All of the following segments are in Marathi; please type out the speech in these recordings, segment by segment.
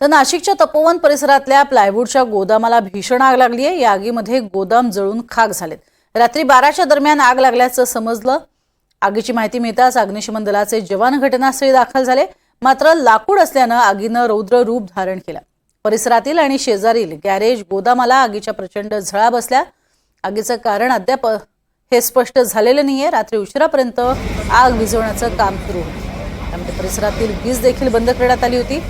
तर नाशिकच्या तपोवन परिसरातल्या प्लायवूडच्या गोदामाला भीषण आग लागली आहे। या आगीमध्ये गोदाम जळून खाक झालेत। रात्री 12च्या दरम्यान आग लागल्याचं समजलं। आगीची माहिती मिळताच अग्निशमन दलाचे जवान घटनास्थळी दाखल झाले, मात्र लाकूड असल्यानं आगीनं रौद्र रूप धारण केलं। परिसरातील आणि शेजारील गॅरेज गोदामाला आगीच्या प्रचंड झळा बसल्या। आगीचं कारण अद्याप हे स्पष्ट झालेलं नाहीये। रात्री उशिरापर्यंत आग विझवण्याचं काम सुरू होतं, त्यामुळे परिसरातील वीज देखील बंद करण्यात आली होती।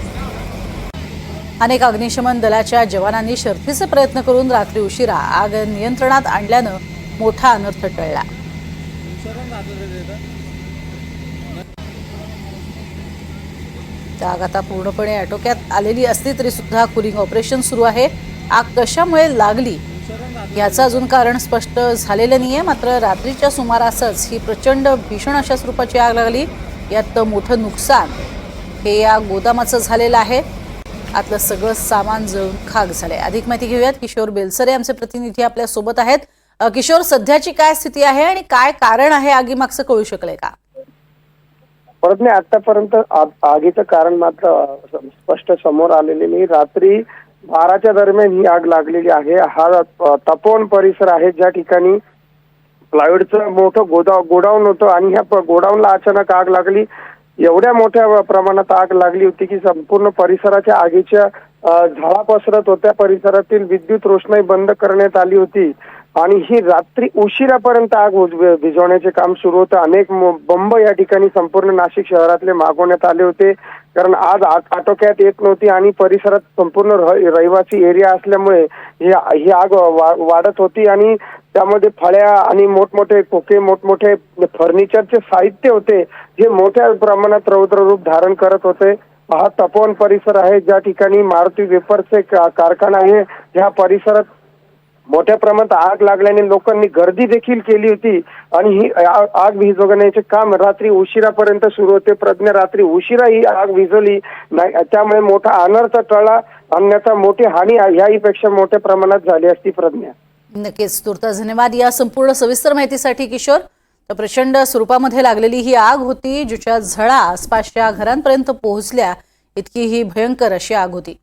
अनेक अग्निशमन दलाच्या जवानांनी शर्थीचे प्रयत्न करून रात्री उशिरा आग नियंत्रणात आणल्यानं मोठा अनर्थ टळला। आग आता पूर्णपणे आटोक्यात आलेली असली तरी सुद्धा कुलिंग ऑपरेशन सुरू आहे। आग कशामुळे लागली याचं अजून कारण स्पष्ट झालेलं नाहीये, मात्र रात्रीच्या सुमारासच ही प्रचंड भीषण अशा स्वरूपाची आग लागली। यात मोठं नुकसान हे या गोदामाचं झालेलं आहे। आतलं सगळं सामान जळून खाक झालंय। अधिक माहिती घेऊयात, किशोर बेलसरे आमचे प्रतिनिधी आपल्या सोबत आहेत। किशोर, सध्याची काय स्थिती आहे आणि काय कारण आहे आगीमागचं कळू शकलंय का? परत नाही, आतापर्यंत आगीचं कारण मात्र स्पष्ट समोर आलेले नाही। रात्री 12च्या दरम्यान ही आग लागलेली आहे। हा तपोवन परिसर आहे, ज्या ठिकाणी प्लायवूडचं मोठं गोडाऊन होतं आणि ह्या गोडाऊनला अचानक आग लागली। एवढ्या मोठ्या प्रमाणात आग लागली होती की संपूर्ण परिसराच्या आगीच्या झळा पसरत होत्या। परिसरातील विद्युत रोषणाई बंद करण्यात आली होती आणि ही रात्री उशिरापर्यंत आग विझवण्याचे काम सुरू होतं। अनेक बंब या ठिकाणी संपूर्ण नाशिक शहरातले मागवण्यात आले होते, कारण आग आटोक्यात येत नव्हती आणि परिसरात संपूर्ण रहिवासी एरिया असल्यामुळे ही आग वाढत होती आणि त्यामध्ये फळ्या आणि मोठमोठे खोके, मोठमोठे फर्निचरचे साहित्य होते, जे मोठ्या प्रमाणात रौद्र रूप धारण करत होते। हा तपोवन परिसर आहे, ज्या ठिकाणी मारुती वेफर्सचे कारखाना आहे। ह्या परिसरात मोठ्या प्रमाणात आग लागल्याने लोकांनी गर्दी देखील केली होती आणि ही आग विझवण्याचे काम रात्री उशिरापर्यंत सुरू होते। प्रज्ञा रात्री उशिरा ही आग विझवली नाही, त्यामुळे मोठा अनर्थ टळला, अन्यथा मोठी हानी याहीपेक्षा मोठ्या प्रमाणात झाली असती। प्रज्ञा, नक्कीच तुर्तास धन्यवाद या संपूर्ण सविस्तर माहितीसाठी किशोर। तर प्रचंड स्वरूपामध्ये लागलेली ही आग होती, जिच्या झळा आसपासच्या घरांपर्यंत पोहोचल्या, इतकी ही भयंकर अशी आग होती।